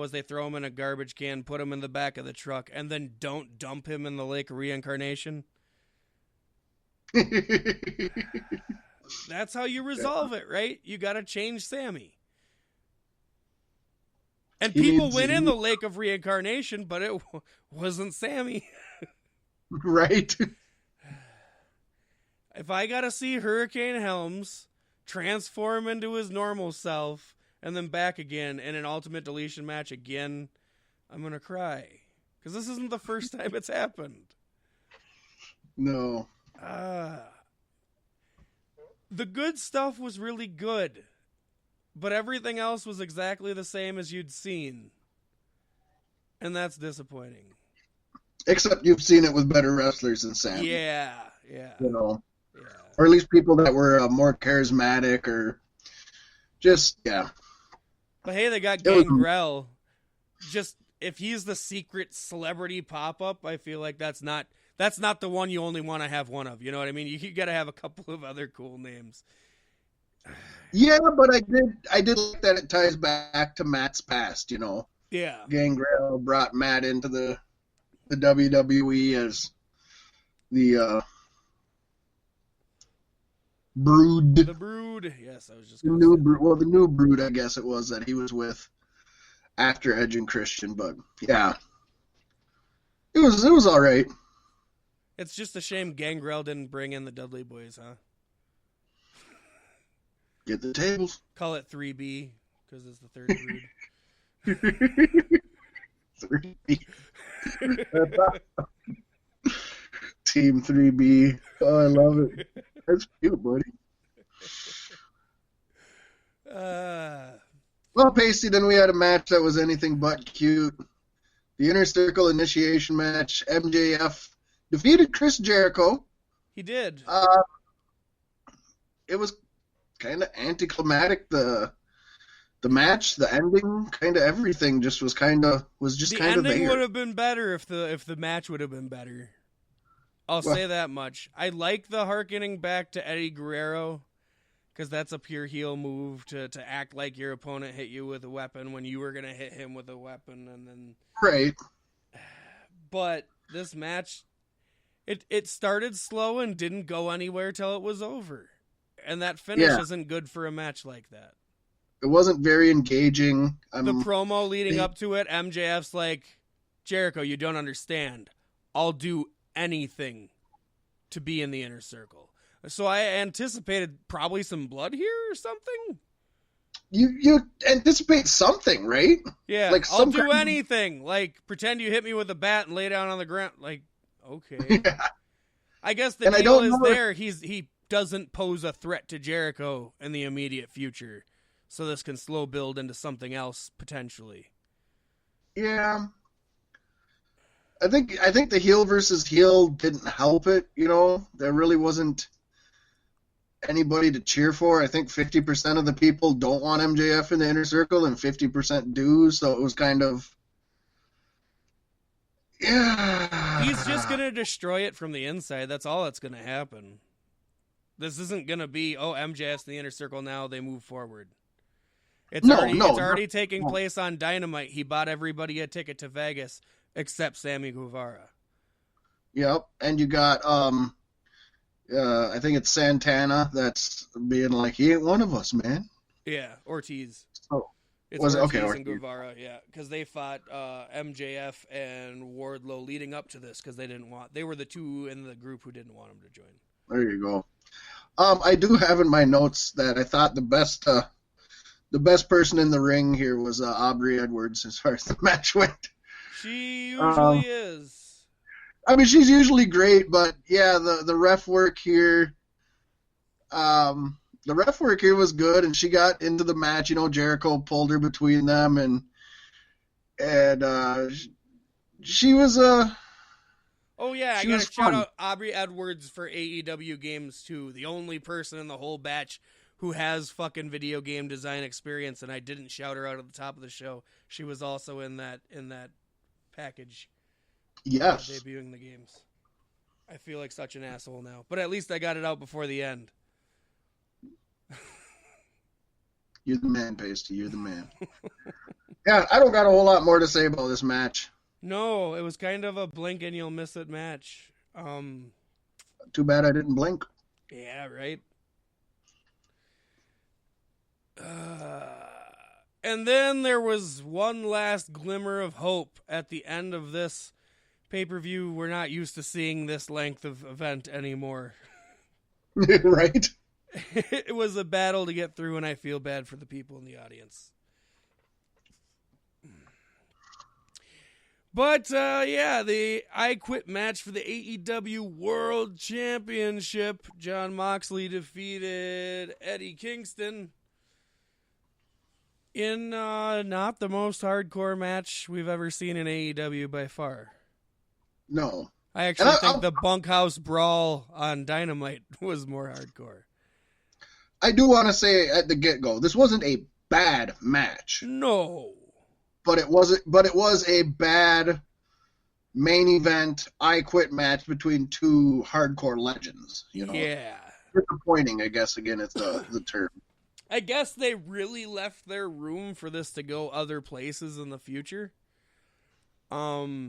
now is they throw him in a garbage can, put him in the back of the truck, and then don't dump him in the lake of reincarnation. That's how you resolve it, right? You got to change Sammy. And people went in the lake of reincarnation, but it wasn't Sammy. Right. If I got to see Hurricane Helms transform into his normal self and then back again in an Ultimate Deletion match again, I'm going to cry. Because this isn't the first time it's happened. No. The good stuff was really good. But everything else was exactly the same as you'd seen. And that's disappointing. Except you've seen it with better wrestlers than Sam. Yeah. You know. Yeah. Or at least people that were more charismatic or just, yeah. But hey, they got Gangrel. Just, if he's the secret celebrity pop-up, I feel like that's not the one you only want to have one of. You know what I mean? You got to have a couple of other cool names. Yeah, but I did like that it ties back to Matt's past, you know. Yeah. Gangrel brought Matt into the WWE as the Brood. The Brood. Yes, I was just the new Brood. Well, the new Brood, I guess it was, that he was with after Edge and Christian, but yeah. It was all right. It's just a shame Gangrel didn't bring in the Dudley Boys, huh? Get the tables. Call it 3B, because it's the third Brood. 3B. Team 3B. Oh, I love it. That's cute, buddy. Well, Pasty, then we had a match that was anything but cute. The Inner Circle Initiation match. MJF defeated Chris Jericho. He did. It was kind of anticlimactic. The match, the ending, kind of everything just was kind of there. The ending would have been better if the match would have been better. I'll say that much. I like the harkening back to Eddie Guerrero, because that's a pure heel move to act like your opponent hit you with a weapon when you were going to hit him with a weapon. And then right. But this match, it started slow and didn't go anywhere till it was over. And that finish isn't good for a match like that. It wasn't very engaging. The promo leading up to it, MJF's like, Jericho, you don't understand. I'll do anything to be in the Inner Circle. So I anticipated probably some blood here or something. You anticipate something, right? Yeah, like I'll do anything. Like, pretend you hit me with a bat and lay down on the ground. Like, okay. Yeah. I guess the deal is there. He doesn't pose a threat to Jericho in the immediate future. So this can slow build into something else, potentially. Yeah. I think the heel versus heel didn't help it, you know. There really wasn't anybody to cheer for. I think 50% of the people don't want MJF in the Inner Circle and 50% do, so it was kind of... Yeah. He's just going to destroy it from the inside. That's all that's going to happen. This isn't going to be, MJF's in the Inner Circle now, they move forward. It's already taking place on Dynamite. He bought everybody a ticket to Vegas except Sammy Guevara. Yep, and you got I think it's Santana that's being like, he ain't one of us, man. Yeah, Ortiz. Oh, it's Ortiz and Guevara, yeah, because they fought MJF and Wardlow leading up to this because they were the two in the group who didn't want him to join. There you go. I do have in my notes that I thought the best person in the ring here was Aubrey Edwards as far as the match went. She usually is. I mean, she's usually great, but yeah, the ref work here, was good, and she got into the match. You know, Jericho pulled her between them, and she was Oh yeah, I gotta shout out Aubrey Edwards for AEW Games too. The only person in the whole batch who has fucking video game design experience, and I didn't shout her out at the top of the show. She was also in that package. Yes. Debuting the games. I feel like such an asshole now, but at least I got it out before the end. You're the man, Pasty. You're the man. Yeah, I don't got a whole lot more to say about this match. No, it was kind of a blink and you'll miss it match. Too bad I didn't blink. Yeah, right. And then there was one last glimmer of hope at the end of this pay-per-view. We're not used to seeing this length of event anymore. Right? It was a battle to get through, and I feel bad for the people in the audience. But, the I Quit match for the AEW World Championship. Jon Moxley defeated Eddie Kingston in not the most hardcore match we've ever seen in AEW by far. No. I actually think the bunkhouse brawl on Dynamite was more hardcore. I do want to say at the get-go, this wasn't a bad match. No. But it was a bad main event I Quit match between two hardcore legends, you know. Yeah. Disappointing, I guess, again, is the term. I guess they really left their room for this to go other places in the future. But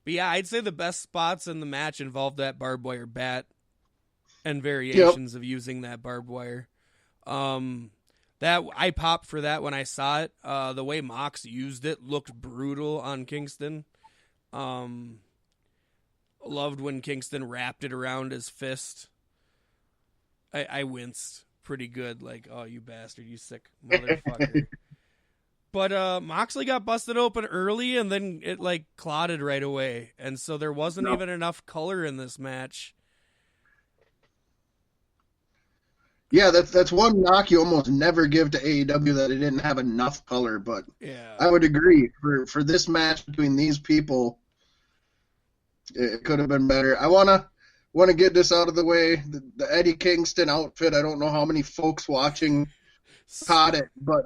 yeah, I'd say the best spots in the match involved that barbed wire bat and variations of using that barbed wire. That I popped for that when I saw it. The way Mox used it looked brutal on Kingston. Loved when Kingston wrapped it around his fist. I winced pretty good, like, oh, you bastard, you sick motherfucker. But Moxley got busted open early, and then it, like, clotted right away. And so there wasn't even enough color in this match. Yeah, that's one knock you almost never give to AEW, that it didn't have enough color, but yeah. I would agree. For this match between these people, it could have been better. I want to get this out of the way. The Eddie Kingston outfit, I don't know how many folks watching caught it, but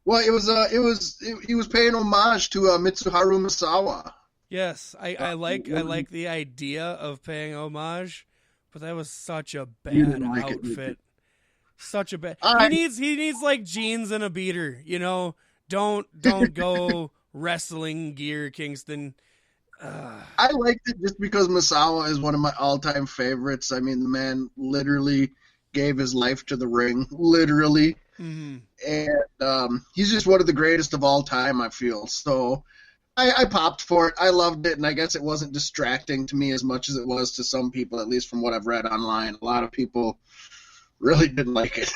well, he was paying homage to Mitsuharu Misawa. Yes, I like the idea of paying homage, but that was such a bad outfit. Such a bad. He needs like jeans and a beater, you know. Don't go wrestling gear, Kingston. I liked it just because Misawa is one of my all-time favorites. I mean, the man literally gave his life to the ring, literally. Mm-hmm. And he's just one of the greatest of all time, I feel. So I popped for it. I loved it, and I guess it wasn't distracting to me as much as it was to some people, at least from what I've read online. A lot of people really didn't like it.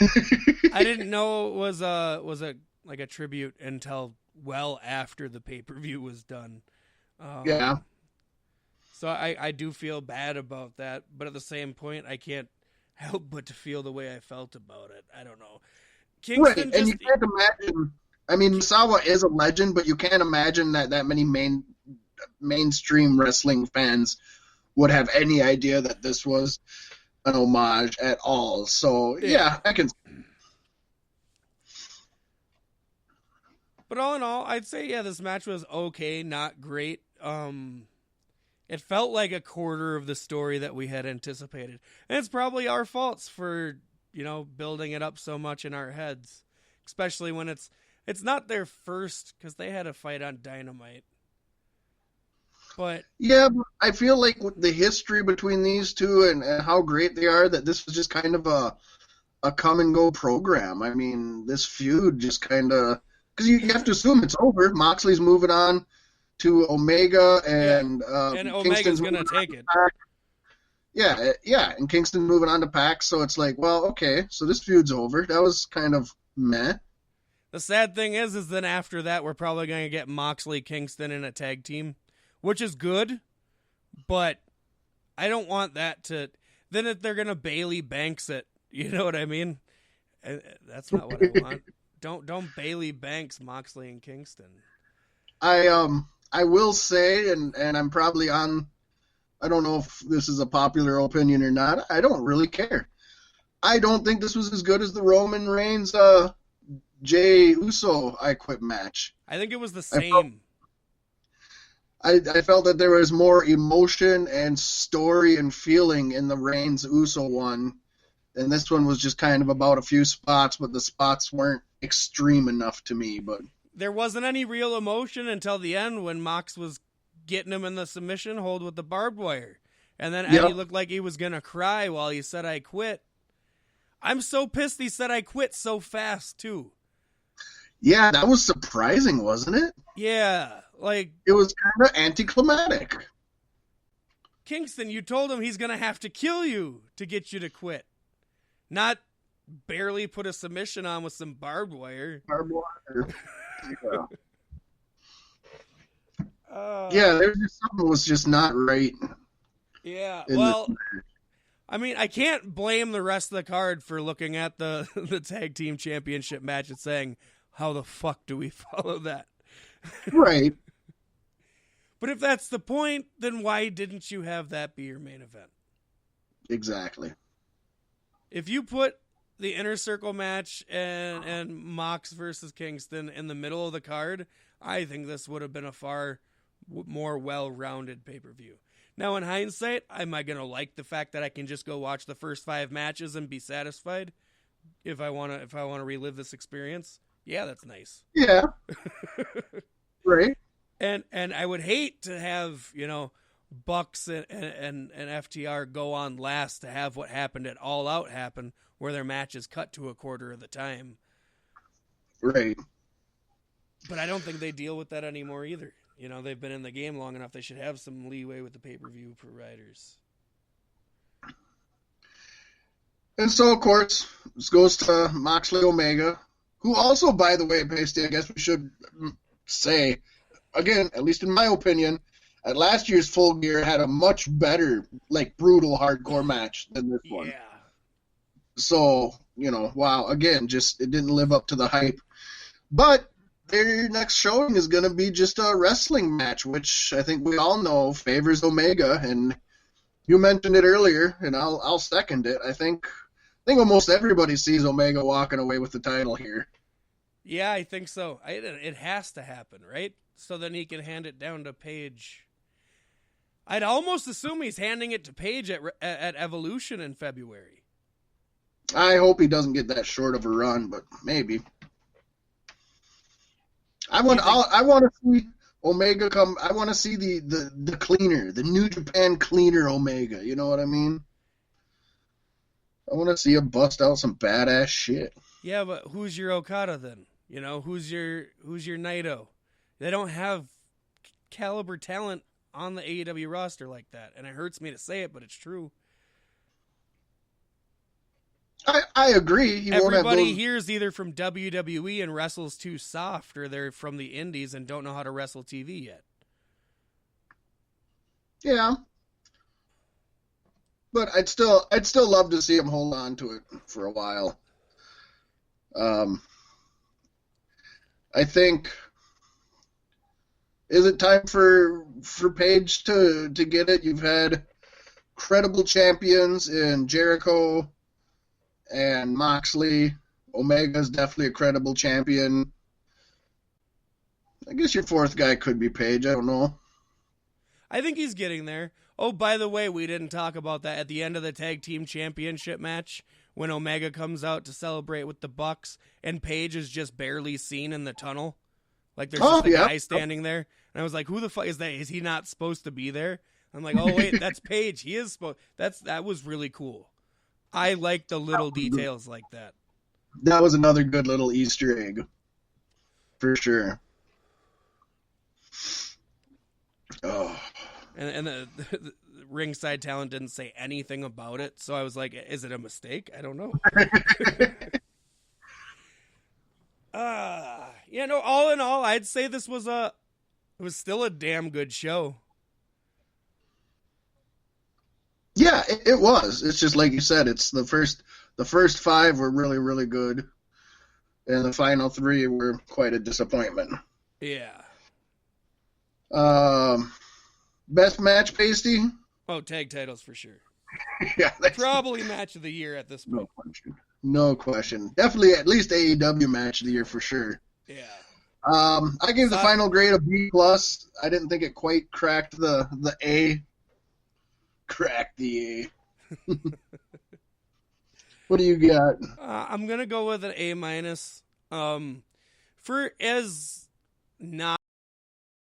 I didn't know it was like a tribute until well after the pay-per-view was done. Yeah. So I do feel bad about that, but at the same point, I can't help but to feel the way I felt about it. I don't know. Kingston right, and you can't imagine. I mean, Misawa is a legend, but you can't imagine that many mainstream wrestling fans would have any idea that this was an homage at all. So yeah, I can. But all in all, I'd say this match was okay, not great. It felt like a quarter of the story that we had anticipated, and it's probably our faults for building it up so much in our heads, especially when it's not their first, because they had a fight on Dynamite. But yeah, I feel like with the history between these two and how great they are, that this was just kind of a come and go program. I mean, this feud just kind of, because you have to assume it's over. Moxley's moving on to Omega, and Omega's going to take it. Yeah, and Kingston moving on to PAC, so it's like, well, okay, so this feud's over. That was kind of meh. The sad thing is then after that, we're probably going to get Moxley, Kingston in a tag team, which is good, but I don't want that to... Then if they're going to Bailey Banks it, you know what I mean? That's not what I want. Don't Bailey Banks Moxley and Kingston. I will say, and I'm probably on... I don't know if this is a popular opinion or not. I don't really care. I don't think this was as good as the Roman Reigns Jey Uso I Quit match. I think it was the same. I felt that there was more emotion and story and feeling in the Reigns Uso one, and this one was just kind of about a few spots, but the spots weren't extreme enough to me. But there wasn't any real emotion until the end when Mox was getting him in the submission hold with the barbed wire. And then Eddie looked like he was going to cry while he said, "I quit." I'm so pissed he said, "I quit" so fast, too. Yeah, that was surprising, wasn't it? Yeah, like... It was kind of anticlimactic. Kingston, you told him he's going to have to kill you to get you to quit. Not barely put a submission on with some barbed wire. Barbed wire. Yeah, there's just something was just not right. Yeah, well, I mean, I can't blame the rest of the card for looking at the tag team championship match and saying, how the fuck do we follow that? Right. But if that's the point, then why didn't you have that be your main event? Exactly. If you put the Inner Circle match and Mox versus Kingston in the middle of the card, I think this would have been a far more well-rounded pay-per-view. Now, in hindsight, am I going to like the fact that I can just go watch the first 5 matches and be satisfied if I want to relive this experience? Yeah, that's nice. Yeah. Right. And I would hate to have, Bucks and FTR go on last to have what happened at All Out happen, where their matches cut to a quarter of the time. Right. But I don't think they deal with that anymore either. They've been in the game long enough. They should have some leeway with the pay-per-view providers. And so, of course, this goes to Moxley Omega, who also, by the way, Pasty, I guess we should say, again, at least in my opinion, at last year's Full Gear had a much better, brutal hardcore match than this one. Yeah. So, wow, again, just it didn't live up to the hype. But their next showing is going to be just a wrestling match, which I think we all know favors Omega. And you mentioned it earlier, and I'll second it. I think almost everybody sees Omega walking away with the title here. Yeah, I think so. It has to happen, right? So then he can hand it down to Paige. I'd almost assume he's handing it to Paige at Evolution in February. I hope he doesn't get that short of a run, but maybe. I want to see Omega come. I want to see the cleaner, the New Japan cleaner Omega. You know what I mean? I want to see him bust out some badass shit. Yeah, but who's your Okada then? Who's your Naito? They don't have caliber talent on the AEW roster like that, and it hurts me to say it, but it's true. I agree. Everybody here is either from WWE and wrestles too soft, or they're from the indies and don't know how to wrestle TV yet. Yeah. But I'd still love to see him hold on to it for a while. I think, is it time for Paige to get it? You've had credible champions in Jericho and Moxley. Omega's definitely a credible champion. I guess your fourth guy could be Paige. I don't know. I think he's getting there. Oh, by the way, we didn't talk about that at the end of the tag team championship match when Omega comes out to celebrate with the Bucks and Paige is just barely seen in the tunnel. Like there's just a guy standing there. And I was like, who the fuck is that? Is he not supposed to be there? I'm like, oh wait, that's Paige. He is supposed. That was really cool. I like the little details like that. That was another good little Easter egg. For sure. Oh. And the ringside talent didn't say anything about it, so I was like, is it a mistake? I don't know. All in all, I'd say this was still a damn good show. Yeah, it was. It's just like you said, it's the first 5 were really, really good, and the final 3 were quite a disappointment. Yeah. Best match, Pasty? Oh, tag titles for sure. Yeah, probably match of the year at this point. No question. Definitely at least AEW match of the year for sure. Yeah. I gave the final grade a B+. I didn't think it quite cracked the A. Cracked the A. What do you got? I'm gonna go with an A-. For as not